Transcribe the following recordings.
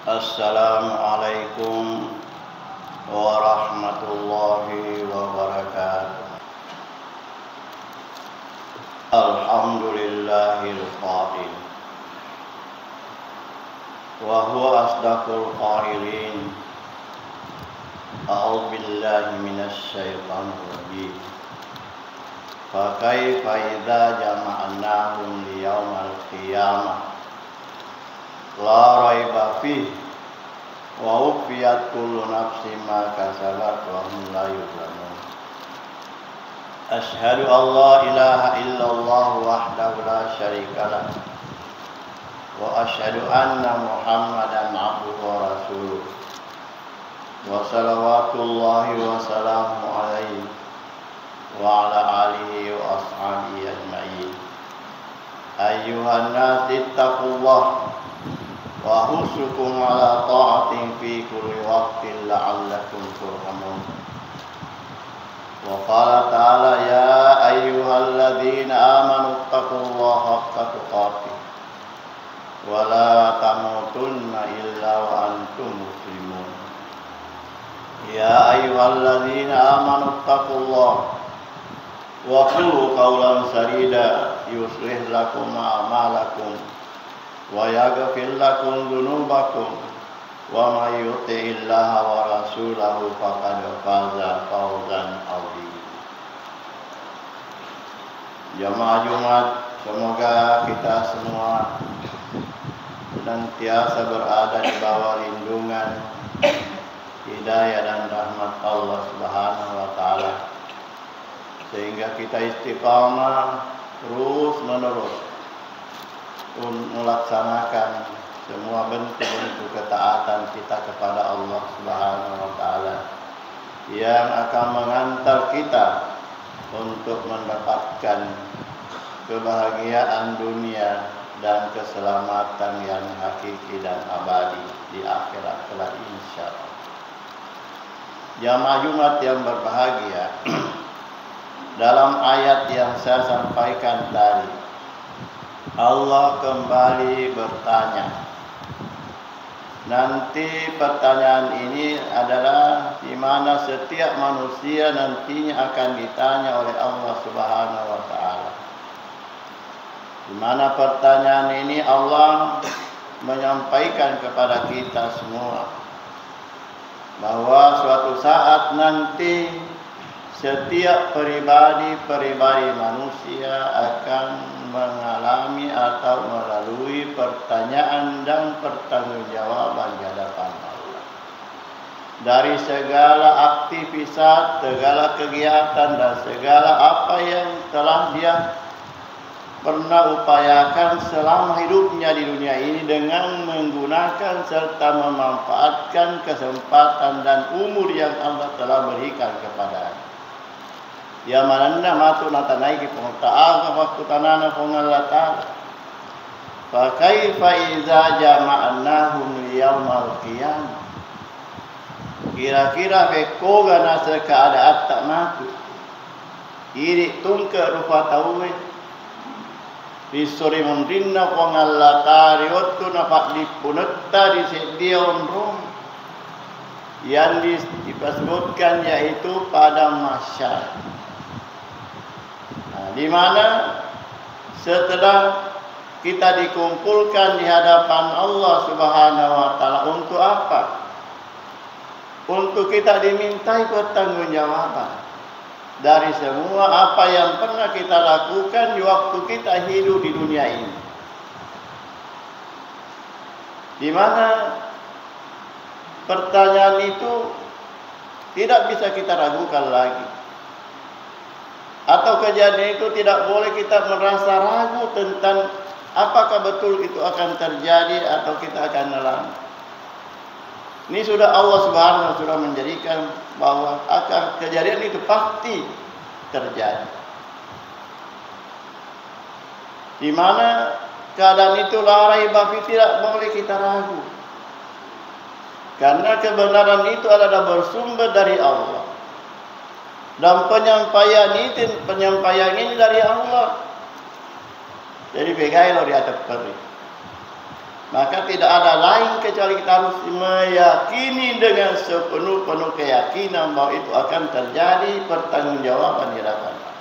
Assalamualaikum warahmatullahi wabarakatuh. Alhamdulillahil qa'il wa huwa asdaqul qailin. A'udzu billahi minasy syaithanir rajim. Fa kaifa idza jama'nahum liyaumal qiyamah la raiba fihi wa wufiyat kullu nafsin ma kasabat wa hum la yuzlamun. Asyhadu an la ilaha illallah wahdahu la syarika lah wa asyhadu anna Muhammadan abduhu wa rasuluh wa salawatullahi wa salamu alaihi wa ala alihi wa ashabihi ajma'in. Ayyuhan nas ittaqullah wa husukum ala ta'atin fi kulli waqtin la'allakum turhamun. Wa qala ta'ala ya ayyuhalladzina amanu taqullaha haqqa tuqatih wa la tamutunna illa wa antum muslimun. Ya ayyuhalladzina amanu taqullaha wa qulu qawlan sadida yuslih lakum a'malakum wa yaghfir lakum dzunubakum wa may yuti'illaha wa rasulahu faqad faza fawzan 'azima. Jamaah Jumat, semoga kita semua senantiasa berada di bawah lindungan, hidayah dan rahmat Allah Subhanahu wa taala, sehingga kita istiqamah terus menerus melaksanakan semua bentuk-bentuk ketaatan kita kepada Allah Subhanahu wa taala yang akan mengantar kita untuk mendapatkan kebahagiaan dunia dan keselamatan yang hakiki dan abadi di akhirat kelak insyaallah. Jamaah Jumat yang berbahagia, dalam ayat yang saya sampaikan tadi, Allah kembali bertanya. Nanti pertanyaan ini adalah di mana setiap manusia nantinya akan ditanya oleh Allah Subhanahu wa taala. Di mana pertanyaan ini Allah menyampaikan kepada kita semua bahwa suatu saat nanti setiap pribadi manusia akan mengalami atau melalui pertanyaan dan pertanggungjawaban di hadapan Allah. Dari segala aktivitas, segala kegiatan dan segala apa yang telah dia pernah upayakan selama hidupnya di dunia ini dengan menggunakan serta memanfaatkan kesempatan dan umur yang Allah telah berikan kepadanya. Ya mananna matu natanai ki pengta'a waktu tanana pengallata. Fa kaifa idza jama'nahum liyaumal qiyamah. Kira-kira beko gana keadaan tak matu. Iri tungke rupa tauwe. Disori mundinna pengallata riwattu napak dipunetta di sedia onrong. Yang disebutkan yaitu pada masyarakat. Di mana setelah kita dikumpulkan di hadapan Allah Subhanahu wa taala untuk apa? Untuk kita dimintai pertanggungjawaban dari semua apa yang pernah kita lakukan di waktu kita hidup di dunia ini. Di mana pertanyaan itu tidak bisa kita ragukan lagi. Atau kejadian itu tidak boleh kita merasa ragu tentang apakah betul itu akan terjadi atau kita akan alami. Ini sudah Allah Subhanahu wa taala sudah menjadikan bahwa akan kejadian itu pasti terjadi. Di mana keadaan itu la raiba fi, tidak boleh kita ragu. Karena kebenaran itu adalah bersumber dari Allah. Dan penyampaian ini dari Allah. Jadi begai lo di atas peri. Maka tidak ada lain kecuali kita harus meyakini dengan sepenuh-penuh keyakinan bahwa itu akan terjadi pertanggungjawaban di hadapan Allah.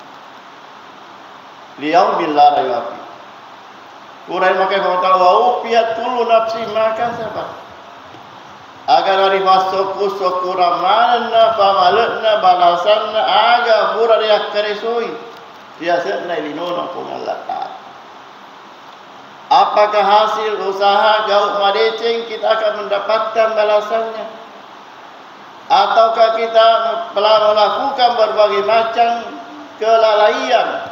Liyaumil la raiba fihi. Quran makai kata wa ufiat kullu nafsin ma kasabat. Agar hari fasoku sokura mana pamalutna balasanna aga pura dia keresui. Dia sedna ilinono pun Allah Ta'ala. Apakah hasil usaha gauk madeceng kita akan mendapatkan balasannya? Ataukah kita telah melakukan berbagai macam kelalaian,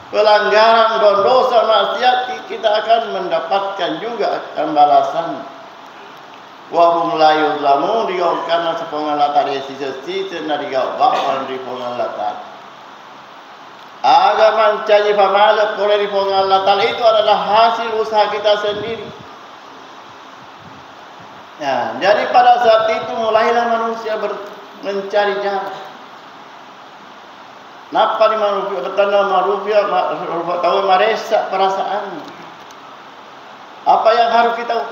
pelanggaran dan dosa maksiat, kita akan mendapatkan juga akan balasan. Wa hum la yuzlamun, digauk karena sepengal latari sisi-sisi na digauk bawan di pengal latari. Agama mencari pamalat oleh di pengal latari itu adalah hasil usaha kita sendiri. Ya, jadi pada saat itu mulailah manusia mencari jalan. Napa ni manusia bertanda manusia tahu meresak perasaan. Apa yang harus kita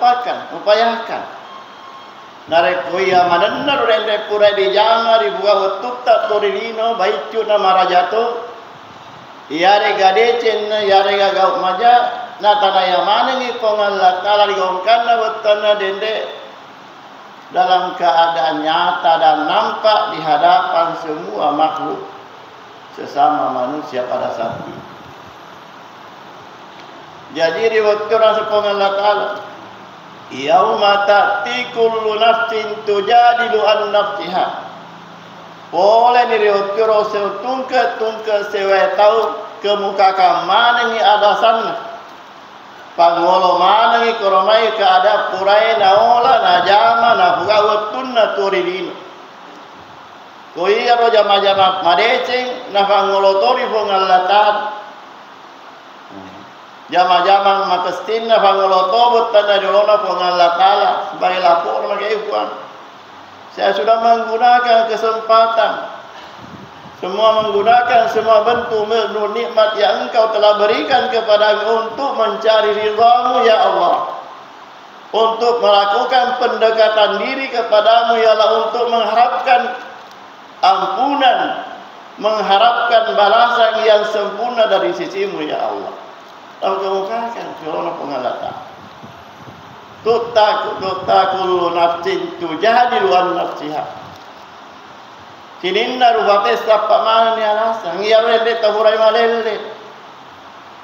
upayakan? Narekoya manenna rende pura di jama di buah wetuk tak torilino baicu na marajato. Yare gadecen yare gagauk maja na tanaya manengi pengal latala digaungkan na wetana dende dalam keadaan nyata dan nampak di hadapan semua makhluk sesama manusia pada saat itu. Jadi riwayat Quran sepengal latala yauma ta'ti kullu nafsin tujadilu an nafsiha. Boleh diriwayat Quran setungke sewe tahu kemuka kamanengi adasan pangolo manengi koromai keada purai naola najama na buka wetunna turidin. Koi aro jama-jama madeceng na pangolo tori pongallatan. Jama-jama makestin na pangolo tobot tanda dilona pongallatala sebagai lapor makai ukuan. Saya sudah menggunakan kesempatan, semua menggunakan semua bentuk nikmat yang Engkau telah berikan kepada untuk mencari ridha-Mu ya Allah, untuk melakukan pendekatan diri kepadamu ya Allah, untuk mengharapkan ampunan, mengharapkan balasan yang sempurna dari sisi-Mu ya Allah. Lalu kemukakan corona pengalatan. Tutakulu nafsin tujadilu an nafsiha. Sininda rubate sapa mana ni alasa. Ngiyarende tahurai malele.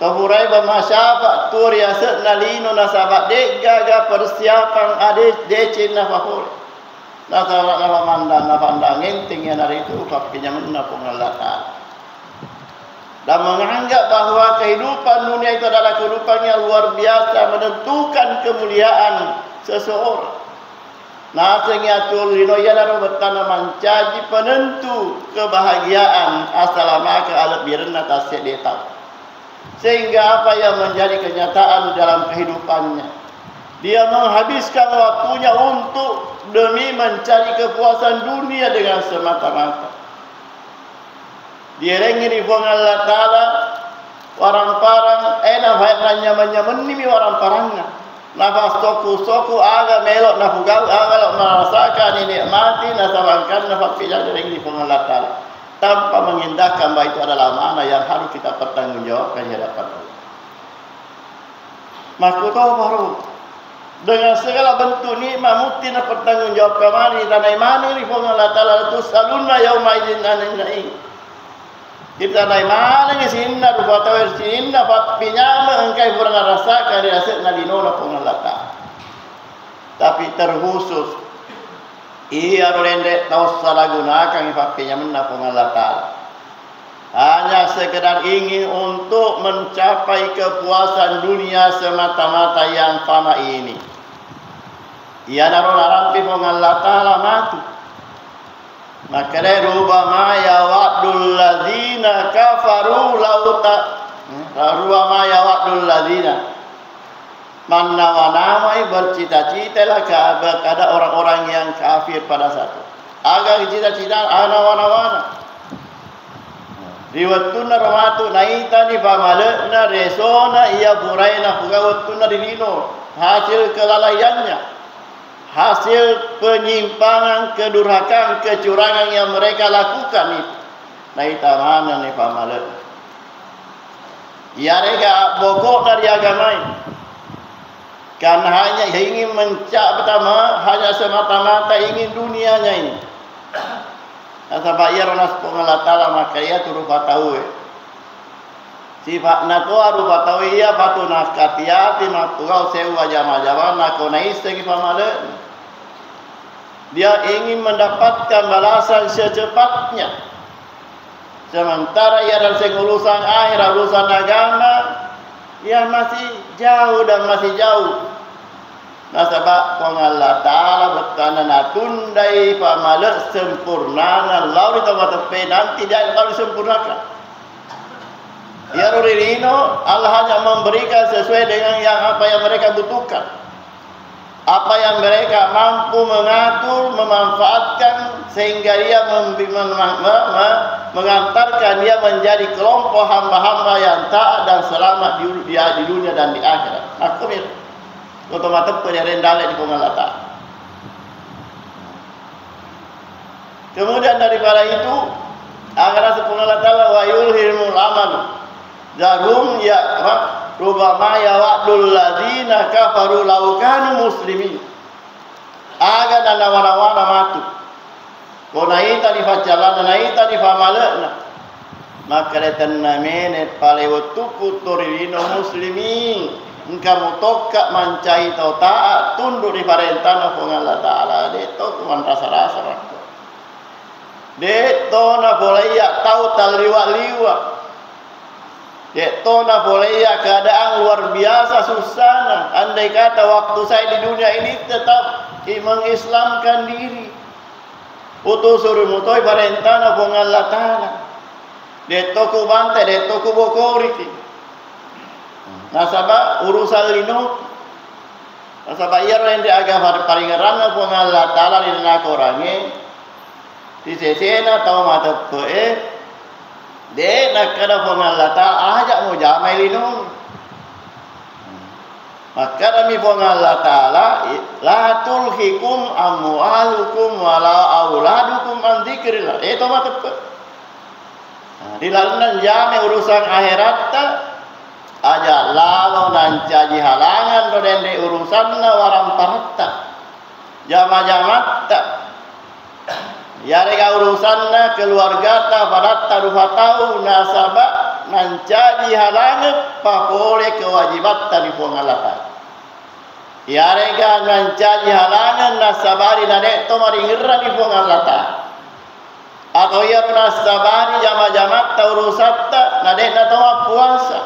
Tahurai bermasyarakat turi aset nalino nasabat dek gaga persiapan ade decin na fahur. Nasabat na mandang na pandang enting yang hari itu kapinya menna pengalatan. Dan menganggap bahawa kehidupan dunia itu adalah kehidupan yang luar biasa, menentukan kemuliaan seseorang. Nasengiatul linoyana bertanda mencaji penentu kebahagiaan asalama ke alat birna tasik detang. Sehingga apa yang menjadi kenyataan dalam kehidupannya, dia menghabiskan waktunya untuk demi mencari kepuasan dunia dengan semata-mata. Dia rengi buang Allah Ta'ala warang parang nanya menimi warang parangnya nafas soku aga melok nafugau aga lok merasakan ini nikmati nasabangkan nafas pijak rengi buang Allah Ta'ala tanpa mengindahkan bahawa itu adalah mana yang harus kita pertanggungjawabkan di hadapan Allah. Maka kau baru dengan segala bentuk nikmat mesti nak pertanggungjawabkan mari tanai mana ni buang Allah Ta'ala tu salunna yauma idzin anin naim. Kita naik mana ni sinna rupa tahu sinna pat pinyama engkai kurang rasa kali rasa nalino pengalata. Tapi terkhusus ia rende tahu salah gunakan pat pinyama pengalata. Hanya sekedar ingin untuk mencapai kepuasan dunia semata-mata yang fana ini. Ia naruh narampi pengalata mati. Maka rubama yawadul ladzina kafaru lauta rubama yawadul ladzina manna wa namai bercita-citalah kepada orang-orang yang kafir pada satu agar cita-cita ana-wana riwatuna ramatu naitani pamalena resona ia buraina pugawatuna dilino hasil kelalaiannya, hasil penyimpangan, kedurhakaan, kecurangan yang mereka lakukan itu. Nah, itu mana nih pamalet? Ya, mereka pokok dari agama ini. Karena hanya ingin pertama, hanya semata-mata ingin dunianya ini. Nasabah ia ronas Allah Ta'ala maka ia turupa tahu. Sifat nakwa rupa tahu ia patu nakatiati makau sewa jama-jama nakonais segi pamale. Dia ingin mendapatkan balasan secepatnya. Sementara ia dalam urusan akhir, urusan agama, ia masih jauh dan masih jauh. Nasabah Allah Ta'ala berkana tundai pamale sempurna lalu tepi nanti dia akan disempurnakan. Ya Rurino, Allah hanya memberikan sesuai dengan apa yang mereka butuhkan. Apa yang mereka mampu mengatur, memanfaatkan sehingga dia mengantarkan dia menjadi kelompok hamba-hamba yang taat dan selamat di dunia dan di akhirat. Aku mir, otomatis penyerendale di Allah Ta'ala. Kemudian daripada itu, agar Allah Ta'ala wa yulhimul amal. Jarum ya rubama ya wa'dul ladina kafaru law kanu muslimin. Aga dan wana-wana matu. Konaita di facalan naita di famalana. Maka letanna menet pale waktu torino muslimin. Engkau tokak mancai tau taat tunduk di parentana Allah Ta'ala de to kuman rasa-rasa rakko. De to na boleh ya tahu taliwa-liwa. Tona boleh ya keadaan luar biasa susana. Andai kata waktu saya di dunia ini tetap mengislamkan diri. Utus suruh mutoi parentana pun Allah Ta'ala. Detoku bantai, detoku bokoriti. Nasabah urusan lino. Nasabah iya yang diagama paringaran pun Allah Ta'ala di nak orangnya. Di sesena tahu mata tuh de nak kada Allah Ta'ala ajak mu jamai linung. Maka demi Allah Ta'ala la tulhikum amwalukum wala auladukum an dzikrillah. Itu mah tepat. Di lalunan jamai urusan akhirat aja lalu nan caji halangan do dende urusanna waram parata. Jama-jama ya rega urusanna keluarga ta padatta rupa tahu nasabah nancadi halangan papole kewajibat tadi pongalata. Ya rega nancadi halangan nasabari nade to maringirra di pongalata. Atau ya nasabari jama-jama ta urusatta nade na to puasa.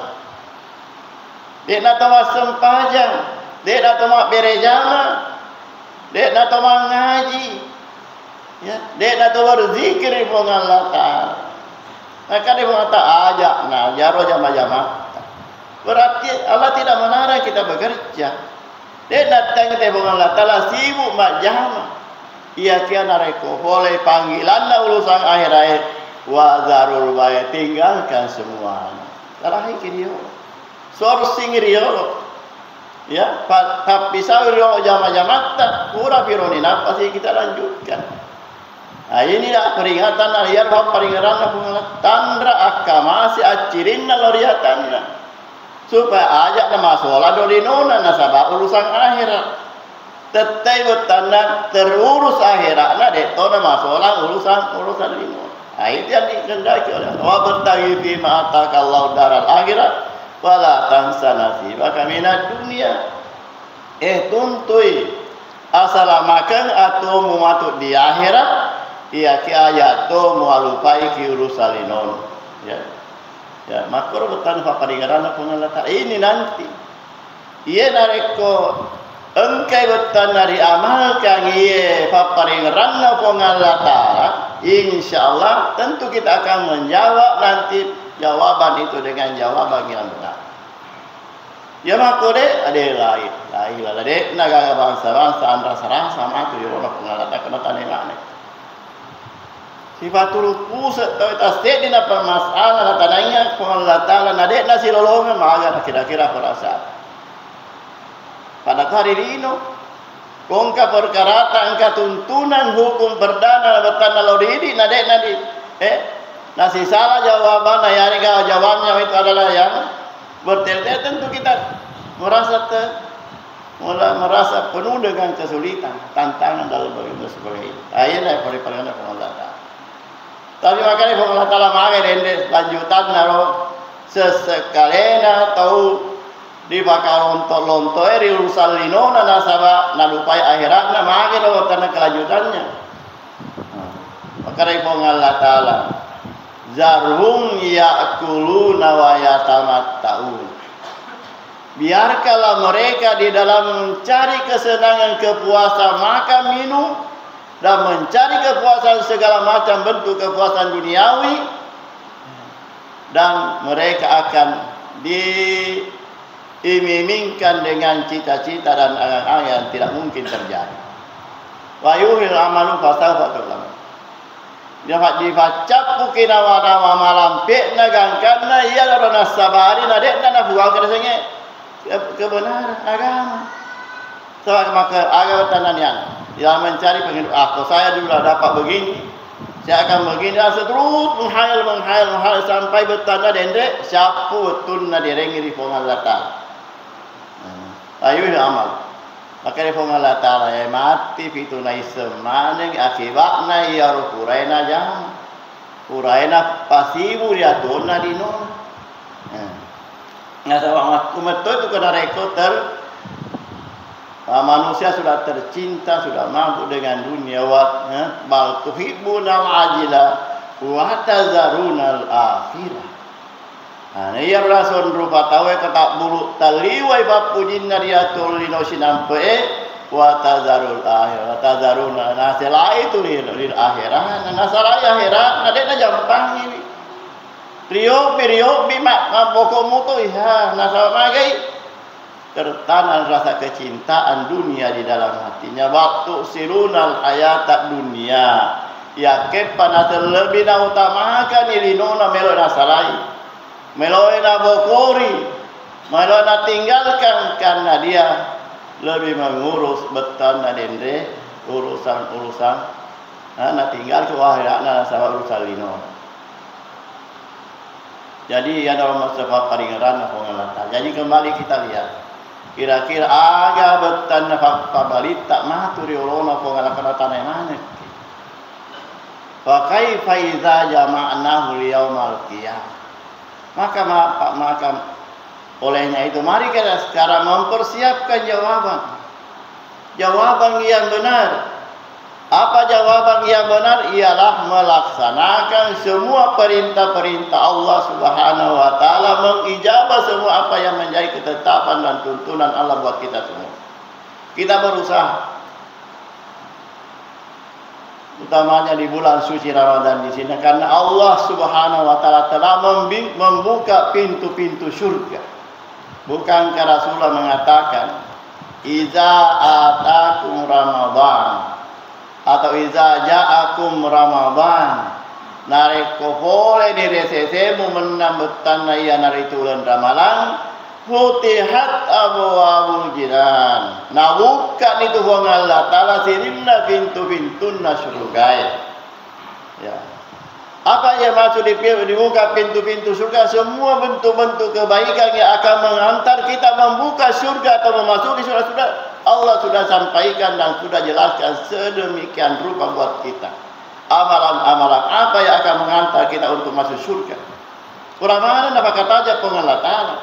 Dek na to sempajang, dek na to berejama, dek na to ngaji. Ya, dia dah tu berzikir pun Allah Ta'ala. Maka dia berkata ajak nah jaro jama-jama. Berarti Allah tidak melarang kita bekerja. Dia datang ke Allah Ta'ala sibuk mak jama. Ia kiana reko boleh panggilan urusan akhir-akhir. Wa zarul bayat tinggalkan semuanya. Terakhir dia. Sourcing dia. Ya, tapi sawiro jama-jama tak pura pironi napa sih kita lanjutkan. Nah inilah peringatan aliyar bahwa peringatan tandra akamasi acirin loriatanna supaya ajak nama sholat dolinona nasabah urusan akhirat tetai betanda terurus akhirat na deto nama sholat urusan lino. Nah itu yang dikendaki oleh Allah. Wa bertagi fi ma'atakallahu daral akhirat wala tansa nasibaka minad dunia. Tuntui asalamakan atau mematut di akhirat. Ia ki ayat to mualupai ki urusalinon. Ya. Ya, makro betan fa paringaran pengalata ini nanti. Ia nareko engkai betan dari amal kang ieu fa paringaran pengalata. Insyaallah tentu kita akan menjawab nanti jawaban itu dengan jawaban yang benar. Ya makore ade lain ade naga bangsa-bangsa andra-sarang sama tu yo pengalata kena tanenane. Sifatul pusat atau tasdid dina permasalahan tananya Allah Ta'ala nadek nasi lolongan maga kira-kira perasaan. pada hari dino. Kongka perkara angka tuntunan hukum perdana betana lodidi nadi. Nasi salah jawaban ya jawabnya itu adalah yang bertele tentu kita merasa penuh dengan kesulitan, tantangan dalam bagaimana seperti itu. Ayolah periksa Allah. Tapi makanya Allah Taala makai lanjutan naro sesekalena tahu di bakal lonto eri urusan lino na nasaba na lupai akhirat na makai ro tanah kelanjutannya. Makanya Allah Taala zarhum ya'kuluna wa yatamatta'un. Biarkanlah mereka di dalam mencari kesenangan, kepuasan, makan, minum, dan mencari kepuasan segala macam bentuk kepuasan duniawi, dan mereka akan diiming-imingkan dengan cita-cita dan angan-angan yang tidak mungkin terjadi. Wa yuhil amalu fasawfa tu'lamun. Dapat dibacap kukina wana malampik nagangkana iya darana sabari nadek na buang keresenge kebenaran agama. Sebab maka agama tananian yang mencari penghidup aku saya juga dapat begini, saya akan begini dan seterus menghayal sampai bertanda dendek siapa tunna direngi di Allah Taala. Ayo amal. Maka dia Allah Ta'ala yang mati fitunai semaneng akibatna ya rukuraina jam kuraina pasibu dia tuna dino. Ngasawang kumeto itu kena rekoter manusia sudah tercinta, sudah mampu dengan dunia bal tuhibbunal ajila wa tazarunal akhirah. Iya rason rupa tawe ketak bulu taliwai bapujin nariatul lino sinampe wa tazarul akhir wa tazaruna nasela itu lil akhirah nasala akhirah nadena jampang ini trio bima pokokmu tuh ya nasala magai tertanam rasa kecintaan dunia di dalam hatinya waktu sirunal hayat dunia ya kepan lebih na utamakan ilinona melo nasalai meloena bokori, meloena tinggalkan karena dia lebih mengurus betan dende urusan na tinggal ke akhiratna sama urusan lino. Jadi ya dalam masa paringeran pengalatan. Jadi kembali kita lihat kira-kira aga betan pabalita maturi ulona pengalatan tanah mana. Fa kaifa idza jama'nahu liyaumal qiyamah. Maka olehnya itu mari kita sekarang mempersiapkan jawaban yang benar. Apa jawaban yang benar? Ialah melaksanakan semua perintah-perintah Allah Subhanahu wa Ta'ala, mengijabah semua apa yang menjadi ketetapan dan tuntunan Allah buat kita semua. Kita berusaha, utamanya di bulan suci Ramadan di sini, karena Allah Subhanahu wa Ta'ala telah membuka pintu-pintu surga. Bukankah Rasulullah mengatakan iza atakum Ramadan atau iza ja'akum Ramadan nareko boleh diresesemu menambetan ya naritulan ramalan futihat abwaabul jinan. Nah bukan itu wong Allah Ta'ala sirinna pintu-pintu surga. Ya. Apa yang maksud dibuka pintu-pintu surga? Semua bentuk-bentuk kebaikan yang akan mengantar kita membuka surga atau memasuki surga Allah sudah sampaikan dan sudah jelaskan sedemikian rupa buat kita. Amalan-amalan apa yang akan mengantar kita untuk masuk surga? Kurang mana apa kata aja Allah Ta'ala.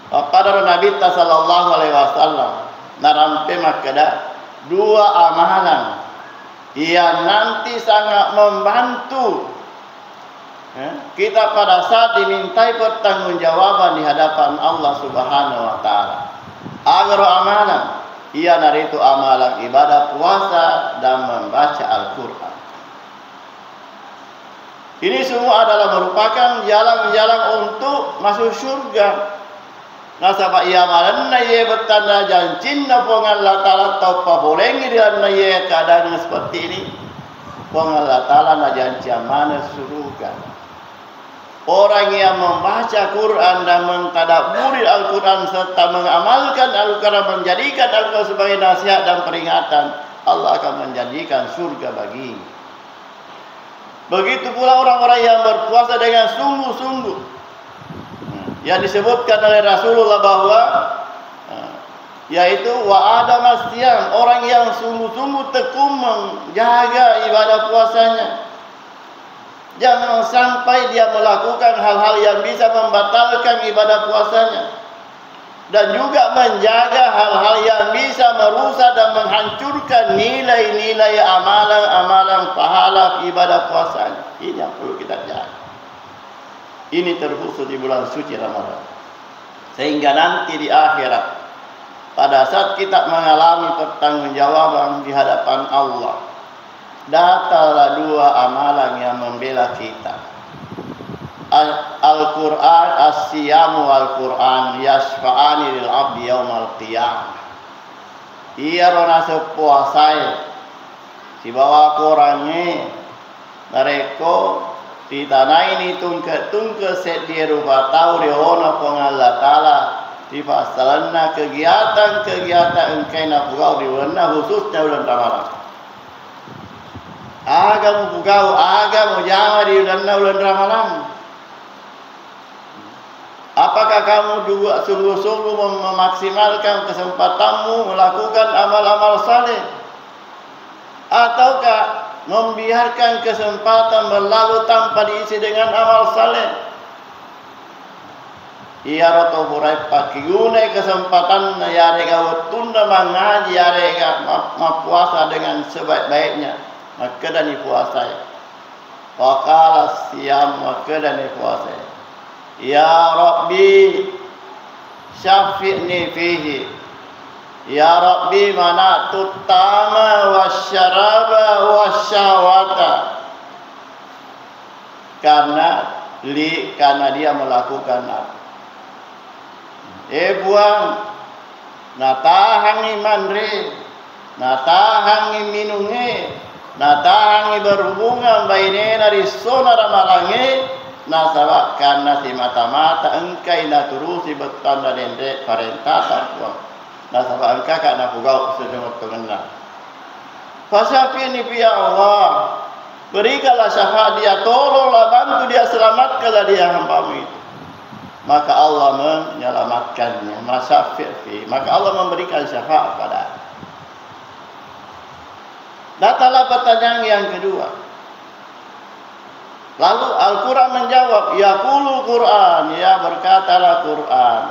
Pada Nabi sallallahu alaihi wasallam narampe makada dua amalan yang nanti sangat membantu kita pada saat dimintai pertanggungjawaban di hadapan Allah Subhanahu wa Ta'ala. Agar amalan ia dari itu amalan ibadah puasa dan membaca Al-Qur'an. Ini semua adalah merupakan jalan-jalan untuk masuk surga. Nasabah ia malan na ye bertanda janjin na Allah Ta'ala tau pabolengi dia na ye keadaan seperti ini. Allah Ta'ala na janji mana surga. Orang yang membaca Quran dan mentadabburi Al-Quran serta mengamalkan Al-Quran, menjadikan Al-Quran sebagai nasihat dan peringatan, Allah akan menjanjikan surga baginya. Begitu pula orang-orang yang berpuasa dengan sungguh-sungguh, yang disebutkan oleh Rasulullah bahwa yaitu wa adamas siyam, orang yang sungguh-sungguh tekun menjaga ibadah puasanya. Jangan sampai dia melakukan hal-hal yang bisa membatalkan ibadah puasanya, dan juga menjaga hal-hal yang bisa merusak dan menghancurkan nilai-nilai amalan-amalan pahala ibadah puasanya. Ini yang perlu kita jaga. Ini terkhusus di bulan suci Ramadan, sehingga nanti di akhirat pada saat kita mengalami pertanggungjawaban di hadapan Allah, datanglah dua amalan yang membela kita. Al-Quran, as-siyamu wal-Quran yashfa'ani lil abdi yaumal qiyamah. Ia rona sepuasai si bawa Qurannya mereka di tanah ini tungke set di rupa tahu di hona Allah Ta'ala di pasalna kegiatan engkai nak bugau di bulan khususnya bulan Ramadan. Agak bugau, agak jama di bulan Ramadan. Apakah kamu juga sungguh-sungguh memaksimalkan kesempatanmu melakukan amal-amal saleh, ataukah membiarkan kesempatan berlalu tanpa diisi dengan amal saleh? Ia roto hurai pakiune kesempatan ya rega tunda mengaji ya rega puasa dengan sebaik-baiknya, maka dan puasa. Waqala siyam, maka dan puasa. Ya Rabbi syafi'ni fihi. Ya Rabbi mana'tu tama wasyaraba wasyawata. Karena dia melakukan apa? Buang natahangi mandre, natahangi minunge, natahangi berhubungan baine dari sona ramalange, nasabak karena si mata-mata engkai naturusi beton dan dendek perintah takwa. Nasabak engkau karena pugau sedang pengenal. Fasyafi ini ya Allah, berikanlah syafaat dia, tolonglah bantu dia, selamatkanlah dia hambamu itu. Maka Allah menyelamatkannya, masyafi'i, maka Allah memberikan syafaat pada. Datanglah pertanyaan yang kedua. Lalu Al-Quran menjawab, yaqulul Quran, ya berkatalah Quran,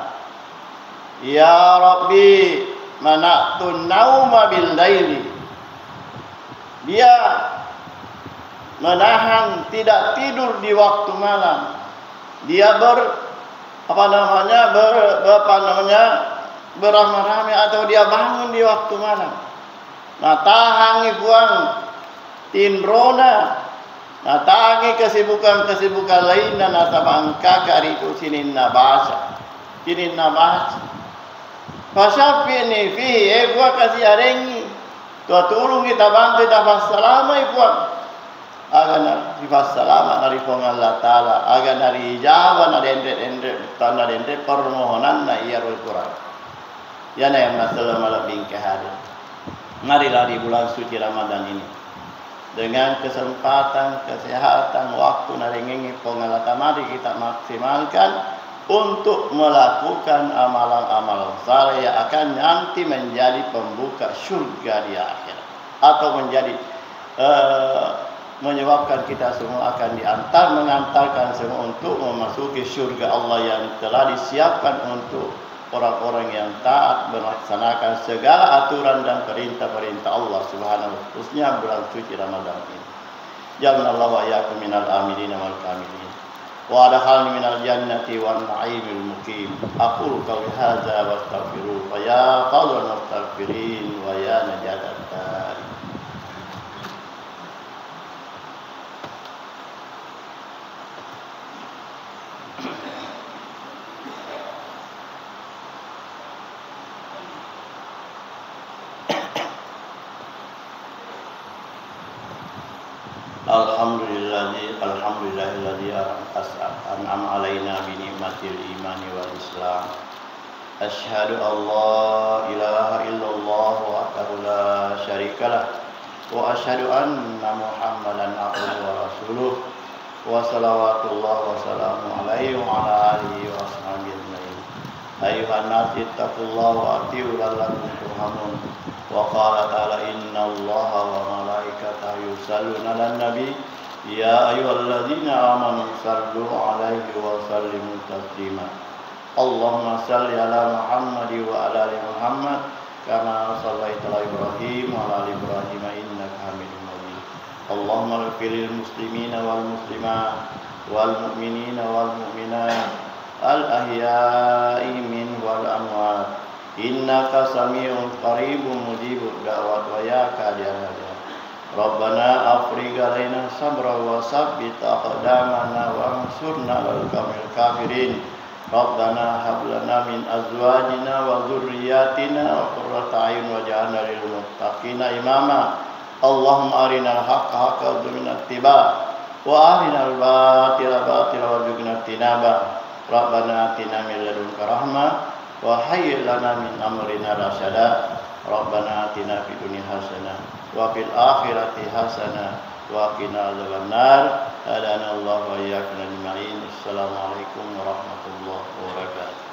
ya Rabbi mana'tun nauma bil laili. Dia menahan tidak tidur di waktu malam. Dia beramai-ramai atau dia bangun di waktu malam. Nah tahangi buang tinrona, nah tahangi kesibukan lain dan nasabang kakak itu sinin nabasa. Fasyafi ini fihi, buat kasih arengi, tua tulung kita bantu kita selama buat. Agar dari selama dari Allah Ta'ala, agar dari ijabah dari tanda dendek permohonan na iya Al-Quran. Ya na yang masalah malam bingkai hadir. Marilah di bulan suci Ramadan ini dengan kesempatan, kesehatan, waktu naringi pengalatan, mari kita maksimalkan untuk melakukan amalan-amalan saleh yang akan nanti menjadi pembuka surga di akhirat, atau menjadi menyebabkan kita semua akan mengantarkan semua untuk memasuki surga Allah yang telah disiapkan untuk orang-orang yang taat melaksanakan segala aturan dan perintah-perintah Allah Subhanahu wa taala, khususnya bulan suci Ramadan ini. Ja'alallahu wa iyyakum minal amilin wal kamilin wa adkhalni minal jannati wan na'imil muqim. Aqulu qawli hadza wa astaghfiru fa ya qawlan mustaghfirin wa ya najatan. Alhamdulillah alhamdulillahilladzi an'ama alaina bi ni'matil imani wal islam. Asyhadu an la ilaha illallah wahdahu la syarikalah wa asyhadu anna Muhammadan abduhu wa rasuluh wa salawatullah wa salamu alaihi wa ala alihi wa ashabihi ajmain. Ayuhan nas ittaqullaha wa atiiu la'allakum turhamun. Wa qala ta'ala innallaha wa malaikatahu yusalluna 'alan nabi ya ayyuhalladzina amanu sallu 'alaihi wa sallimu taslima. Allahumma salli ala Muhammad wa ala ali Muhammad kama shallaita ala Ibrahim wa ala ali Ibrahim innaka Hamidum Majid. Allahumma ighfir lil muslimina wal muslimat wal mu'minina wal mu'minat al ahya'i min wal amwat innaka sami'un qaribun mujibud da'wat wa ya qadiyana. Rabbana afrigh alaina sabra wa tsabbit aqdamana wa ansurna 'alal qawmil kafirin. Rabbana hab lana min azwajina wa dzurriyyatina qurrata a'yun waj'alna lil muttaqina imama. Allahumma arinal haqqa haqqan warzuqna ittiba' wa arinal batila batilan warzuqna ijtinaba. Rabbana atina min ladunka rahmah wa hayyi' lana min amrina rasyada. Rabbana atina fid dunya hasanah wa fil akhirati hasanah wa qina adzabannar. Hadana Allah wa iyyakum ajma'in. Assalamualaikum warahmatullahi wabarakatuh.